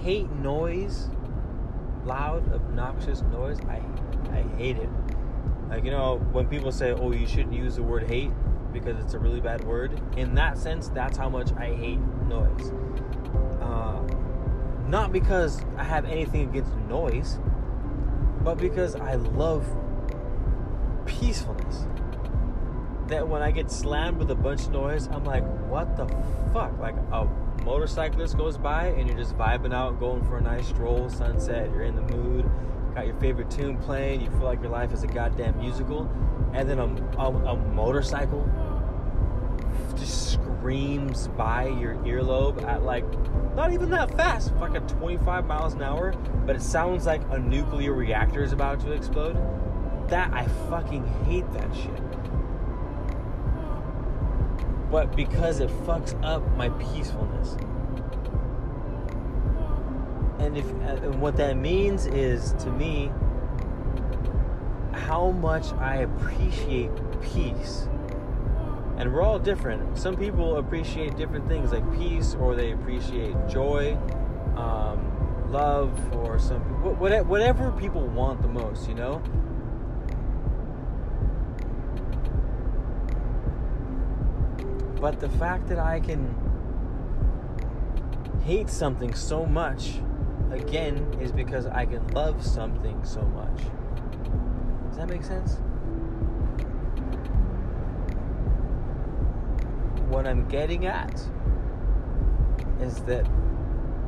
hate noise, loud, obnoxious noise. I hate it. Like, you know, when people say, oh, you shouldn't use the word hate because it's a really bad word. In that sense, that's how much I hate noise. Not because I have anything against noise, but because I love peacefulness. That when I get slammed with a bunch of noise, I'm like, what the fuck? Like a motorcyclist goes by and you're just vibing out, going for a nice stroll, sunset, you're in the mood, got your favorite tune playing, you feel like your life is a goddamn musical, and then a motorcycle just screams by your earlobe at like, not even that fast, fucking 25 miles an hour, but it sounds like a nuclear reactor is about to explode. That, I fucking hate that shit. But because it fucks up my peacefulness. And what that means is, to me, how much I appreciate peace. And we're all different. Some people appreciate different things like peace, or they appreciate joy, love, or some whatever people want the most, you know? But the fact that I can hate something so much, again, is because I can love something so much. Does that make sense? What I'm getting at is that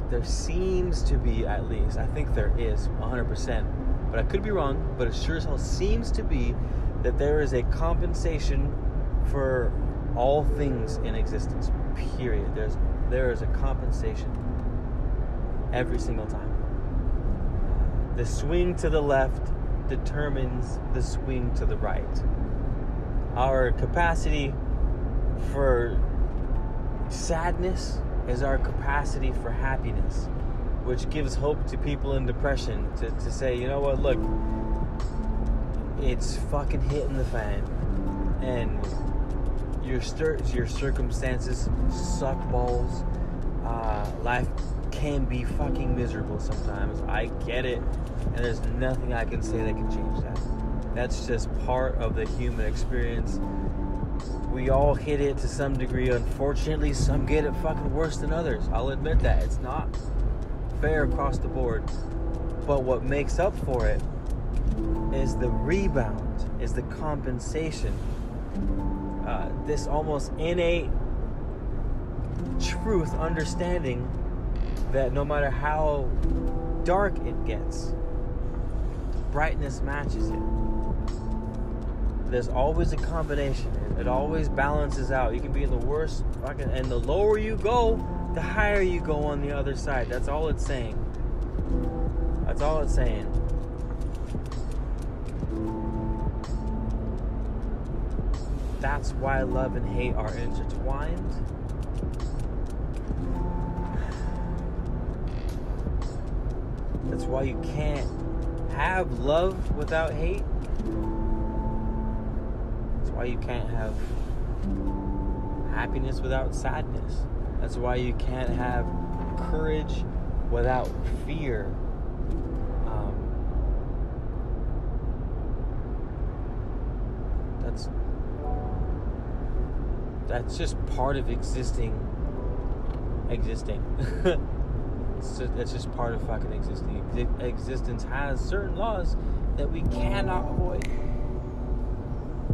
there seems to be, at least, I think there is 100%, but I could be wrong, but it sure as hell seems to be that there is a compensation for all things in existence, period. There is a compensation every single time. The swing to the left determines the swing to the right. Our capacity for sadness is our capacity for happiness, which gives hope to people in depression to say, you know what, look, it's fucking hitting the fan, and your circumstances suck balls. Life can be fucking miserable sometimes. I get it, and there's nothing I can say that can change that. That's just part of the human experience. We all hit it to some degree. Unfortunately, some get it fucking worse than others. I'll admit that. It's not fair across the board. But what makes up for it is the rebound, is the compensation. This almost innate truth, understanding that no matter how dark it gets, brightness matches it. There's always a combination. It always balances out. You can be in the worst fucking, and the lower you go, the higher you go on the other side. That's all it's saying. That's all it's saying. That's why love and hate are intertwined. That's why you can't have love without hate. That's why you can't have happiness without sadness. That's why you can't have courage without fear. That's just part of existing. That's just part of fucking existing. Existence has certain laws that we cannot avoid.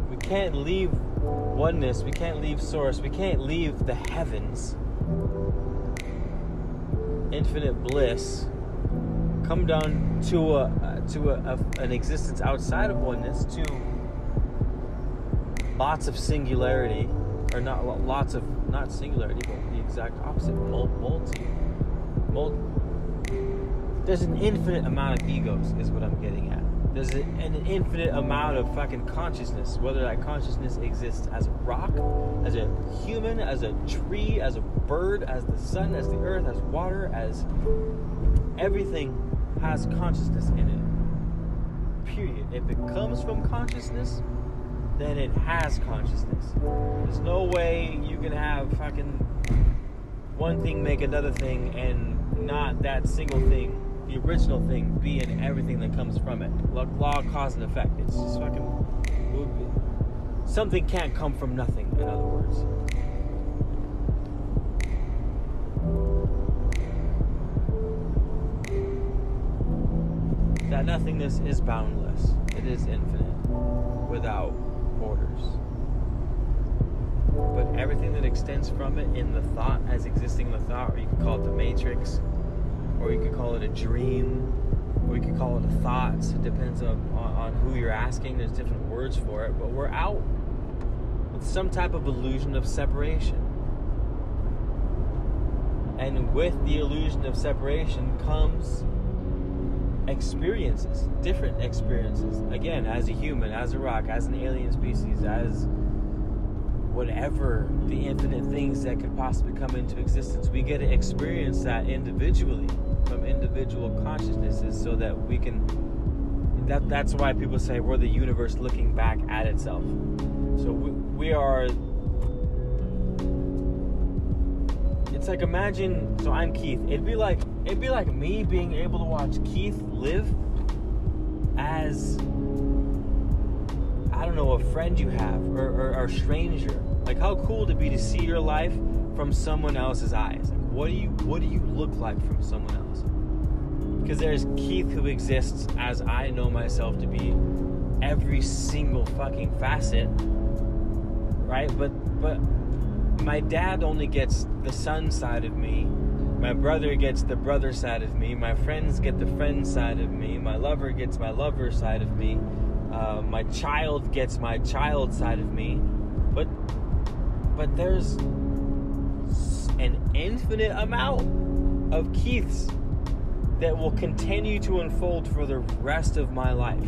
We can't leave oneness. We can't leave source. We can't leave the heavens. Infinite bliss. Come down to an existence outside of oneness, to lots of singularity. Or not singularity, but the exact opposite. There's an infinite amount of egos, is what I'm getting at. There's an infinite amount of fucking consciousness, whether that consciousness exists as a rock, as a human, as a tree, as a bird, as the sun, as the earth, as water, as everything has consciousness in it. Period. If it comes from consciousness, then it has consciousness. There's no way you can have fucking one thing make another thing, and not that single thing, the original thing, be in everything that comes from it. Law of cause and effect. It's just fucking... Something can't come from nothing, in other words. That nothingness is boundless. It is infinite, without borders. But everything that extends from it in the thought, as existing in the thought, or you could call it the matrix, or you could call it a dream, or you could call it a thought. It depends on who you're asking. There's different words for it, but we're out with some type of illusion of separation. And with the illusion of separation comes experiences, different experiences. Again, as a human, as a rock, as an alien species, as whatever the infinite things that could possibly come into existence, we get to experience that individually from individual consciousnesses, so that we can... That's why people say we're the universe looking back at itself. So we are... It's like, imagine... So I'm Keith. It'd be like me being able to watch Keith live as, I don't know, a friend you have, or a stranger. Like, how cool to be to see your life from someone else's eyes. Like, what do you look like from someone else? Because there's Keith who exists as I know myself to be, every single fucking facet, right? But my dad only gets the son side of me. My brother gets the brother side of me. My friends get the friend side of me. My lover gets my lover side of me. My child gets my child side of me. But there's an infinite amount of Keiths that will continue to unfold for the rest of my life,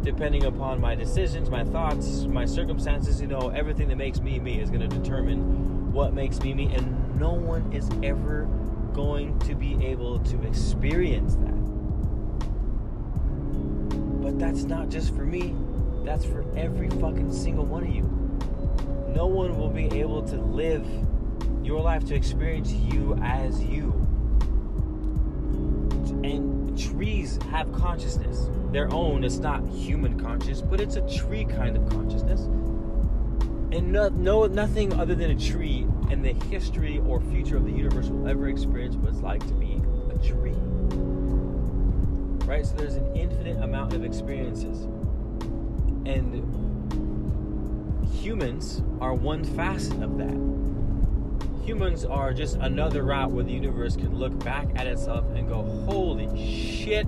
depending upon my decisions, my thoughts, my circumstances. Everything that makes me me is going to determine what makes me me, and no one is ever going to be able to experience that. But that's not just for me, that's for every fucking single one of you. No one will be able to live your life to experience you as you. And trees have consciousness, their own. It's not human conscious, but it's a tree kind of consciousness. And nothing other than a tree in the history or future of the universe will ever experience what it's like to be a tree. Right? So there's an infinite amount of experiences. And humans are one facet of that. Humans are just another route where the universe can look back at itself and go, holy shit,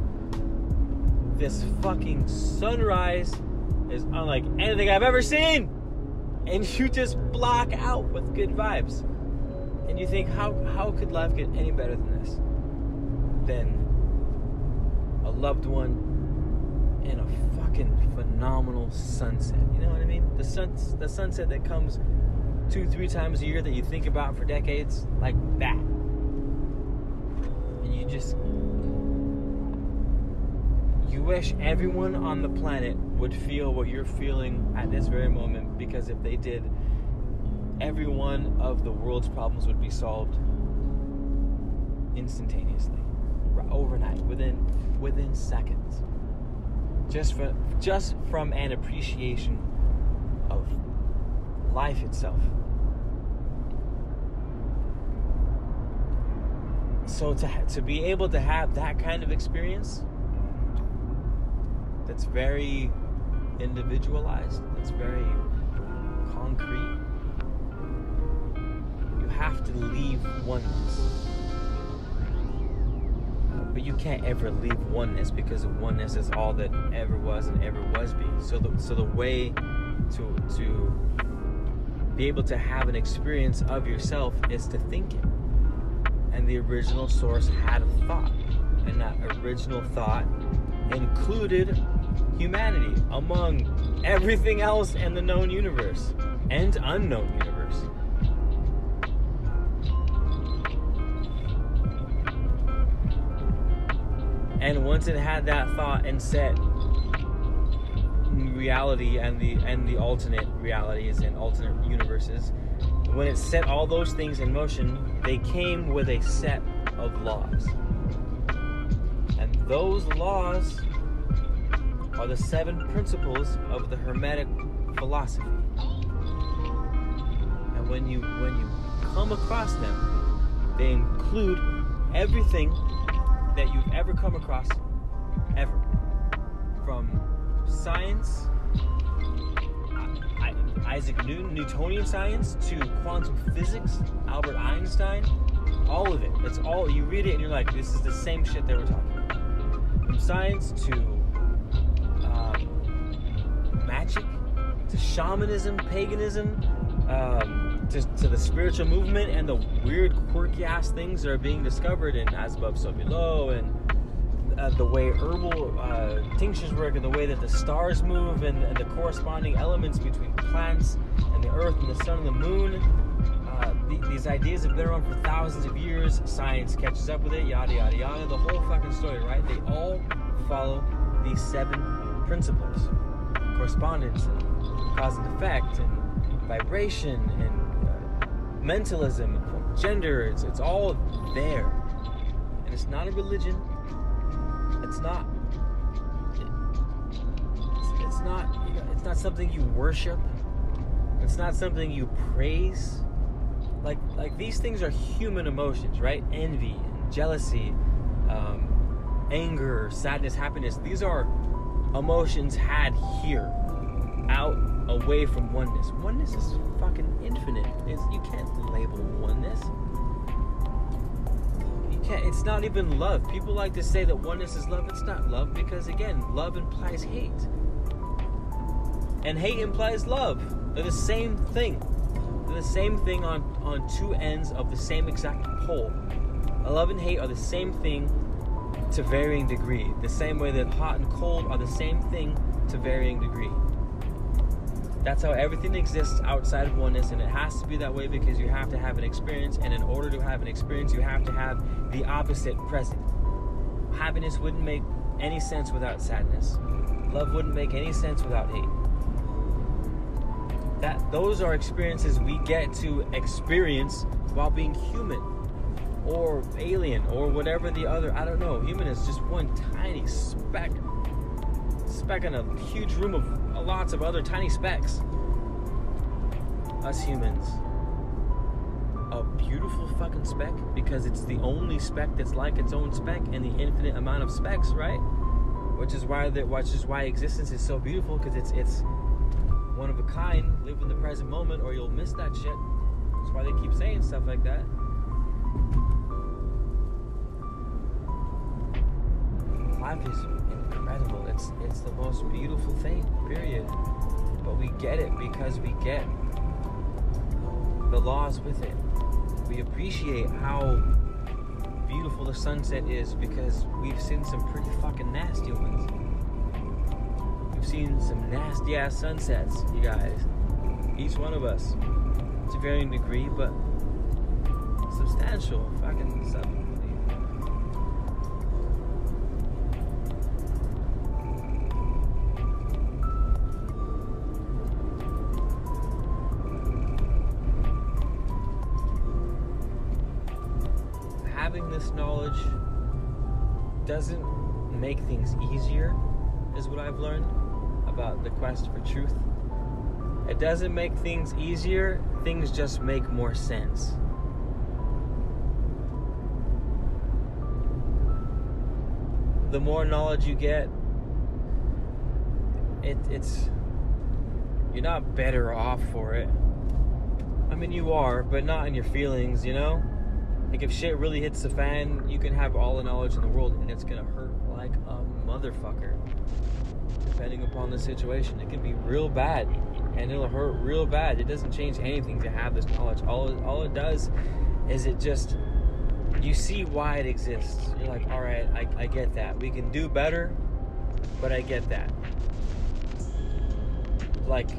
this fucking sunrise is unlike anything I've ever seen. And you just block out with good vibes. And you think, how could life get any better than this? Than a loved one and a fucking phenomenal sunset. You know what I mean? The sunset that comes 2-3 times a year that you think about for decades, like that. And you wish everyone on the planet would feel what you're feeling at this very moment, because if they did, every one of the world's problems would be solved instantaneously, overnight, within seconds, just from an appreciation of life itself. So to be able to have that kind of experience that's very individualized, that's very concrete, you have to leave oneness. But you can't ever leave oneness, because oneness is all that ever was and ever was be. So the way to be able to have an experience of yourself is to think it. And the original source had a thought, and that original thought included humanity among everything else in the known universe and unknown universe. And once it had that thought and set reality and the alternate realities and alternate universes, when it set all those things in motion, they came with a set of laws. And those laws are the 7 principles of the Hermetic philosophy. And when you come across them, they include everything that you've ever come across, ever. From science, Isaac Newtonian science, to quantum physics, Albert Einstein, all of it. It's all, you read it and you're like, this is the same shit they were talking about. From science to magic, to shamanism, paganism, to the spiritual movement and the weird, quirky ass things that are being discovered in As Above, So Below, and the way herbal tinctures work, and the way that the stars move, and the corresponding elements between plants and the earth and the sun and the moon. These ideas have been around for thousands of years. Science catches up with it, yada yada yada. The whole fucking story, right? They all follow these 7 principles: correspondence, and cause and effect, and vibration, and mentalism, gender. It's all there, and it's not a religion. It's not something you worship. It's not something you praise. Like these things are human emotions, right? Envy, jealousy, anger, sadness, happiness. These are emotions had here, out, away from oneness. Oneness is fucking infinite. You can't label oneness. It's not even love. People like to say that oneness is love. It's not love, because again, love implies hate. And hate implies love. They're the same thing. They're the same thing on 2 ends of the same exact pole. Love and hate are the same thing to varying degree. The same way that hot and cold are the same thing to varying degree. That's how everything exists outside of oneness, and it has to be that way because you have to have an experience, and in order to have an experience, you have to have the opposite present. Happiness wouldn't make any sense without sadness. Love wouldn't make any sense without hate. Those are experiences we get to experience while being human, or alien, or whatever the other, I don't know. Human is just one tiny speck in a huge room of lots of other tiny specks. Us humans, a beautiful fucking speck, because it's the only speck that's like its own speck in the infinite amount of specks, right? Which is why existence is so beautiful, because it's one of a kind. Live in the present moment or you'll miss that shit. That's why they keep saying stuff like that. Life is incredible. It's the most beautiful thing, period. But we get it because we get the laws with it. We appreciate how beautiful the sunset is because we've seen some pretty fucking nasty ones. We've seen some nasty ass sunsets, you guys. Each one of us. To varying degree, but substantial fucking stuff. Having this knowledge doesn't make things easier, is what I've learned about the quest for truth. It doesn't make things easier, things just make more sense. The more knowledge you get, it's you're not better off for it. I mean, you are, but not in your feelings, you know? Like, if shit really hits the fan, you can have all the knowledge in the world and it's gonna hurt like a motherfucker. Depending upon the situation, it can be real bad and it'll hurt real bad. It doesn't change anything to have this knowledge. All it does is it just, you see why it exists. You're like, all right, I get that. We can do better, but I get that. Like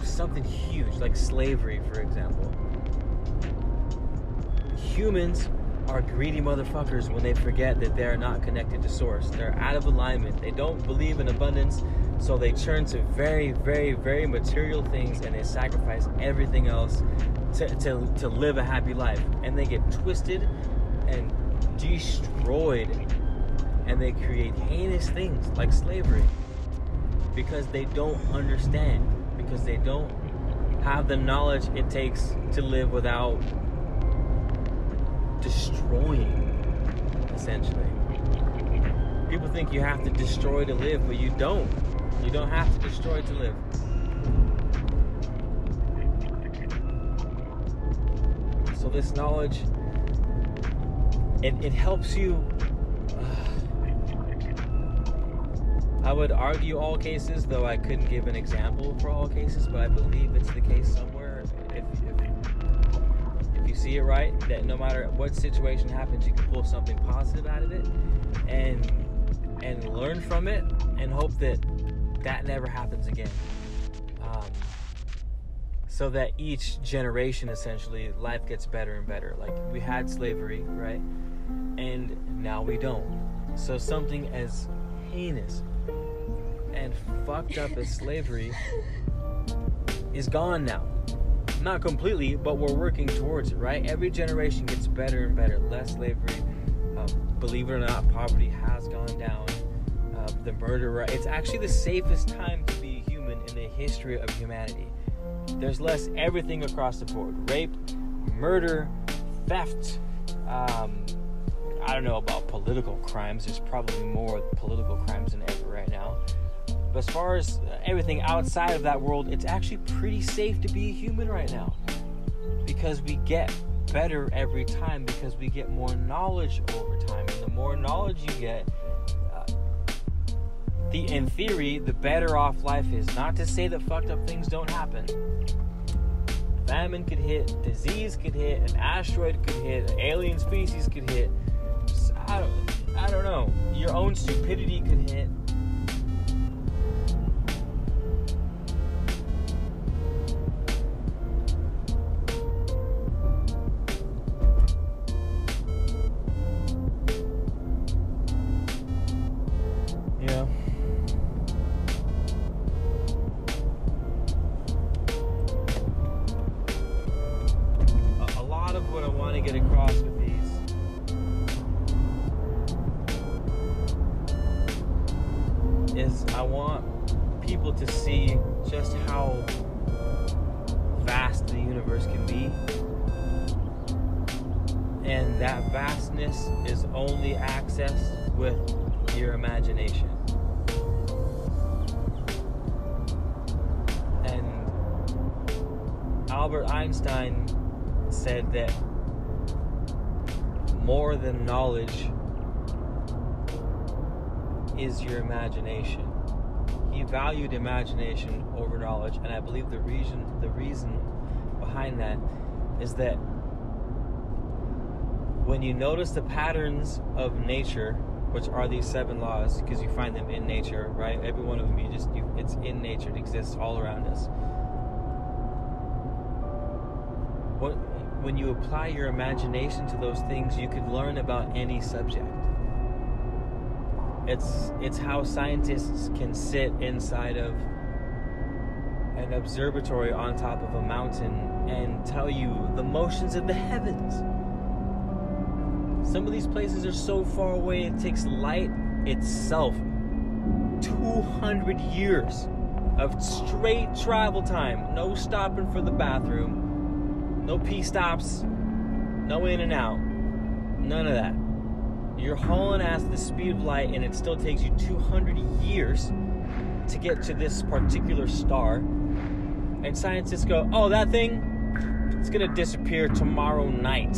something huge, like slavery, for example. Humans are greedy motherfuckers when they forget that they're not connected to source. They're out of alignment. They don't believe in abundance, so they turn to very, very, very material things, and they sacrifice everything else to live a happy life. And they get twisted and destroyed, and they create heinous things like slavery because they don't understand, because they don't have the knowledge it takes to live without destroying, essentially. People think you have to destroy to live, but you don't. You don't have to destroy to live. So this knowledge, it helps you. I would argue all cases, though I couldn't give an example for all cases, but I believe it's the case somewhere. If you see it right, that no matter what situation happens, you can pull something positive out of it and learn from it and hope that never happens again. So that each generation, essentially, life gets better and better. Like, we had slavery, right? And now we don't. So something as heinous and fucked up as slavery is gone now. Not completely, but we're working towards it, right? Every generation gets better and better. Less slavery. Believe it or not, poverty has gone down. The murder, it's actually the safest time to be human in the history of humanity. There's less everything across the board. Rape, murder, theft. I don't know about political crimes. There's probably more political crimes than ever right now. But as far as everything outside of that world, it's actually pretty safe to be a human right now. Because we get better every time, because we get more knowledge over time. And the more knowledge you get, in theory, the better off life is. Not to say that fucked up things don't happen. Famine could hit, disease could hit, an asteroid could hit, an alien species could hit. I don't know. Your own stupidity could hit. Yeah. A lot of what I want to get across with these is I want people to see just how vast the universe can be, and that vastness is only accessed with your imagination. And Albert Einstein said that more than knowledge is your imagination. He valued imagination over knowledge, and I believe the reason behind that is that when you notice the patterns of nature, which are these 7 laws, because you find them in nature, right? Every one of them, it's in nature. It exists all around us. When you apply your imagination to those things, you could learn about any subject. It's how scientists can sit inside of an observatory on top of a mountain and tell you the motions of the heavens. Some of these places are so far away, it takes light itself 200 years of straight travel time. No stopping for the bathroom, no pee stops, no in and out, none of that. You're hauling ass at the speed of light, and it still takes you 200 years to get to this particular star. And scientists go, oh, that thing, it's gonna disappear tomorrow night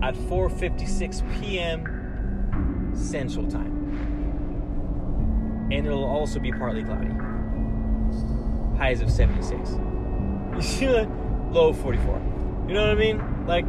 at 4:56 p.m. Central Time. And it'll also be partly cloudy. Highs of 76. Low of 44. You know what I mean? Like,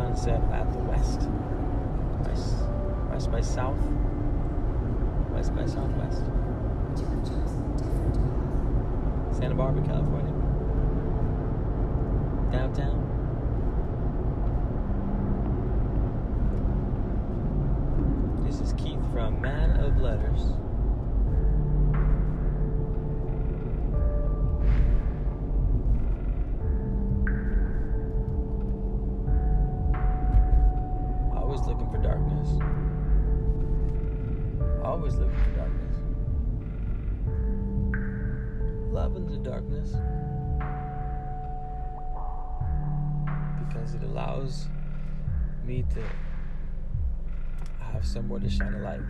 sunset at the west. West by south. West by southwest. Santa Barbara, California. Downtown. This is Keith from Man of Letters. Always looking for darkness. Always looking for darkness. Loving the darkness. Because it allows me to have somewhere to shine a light.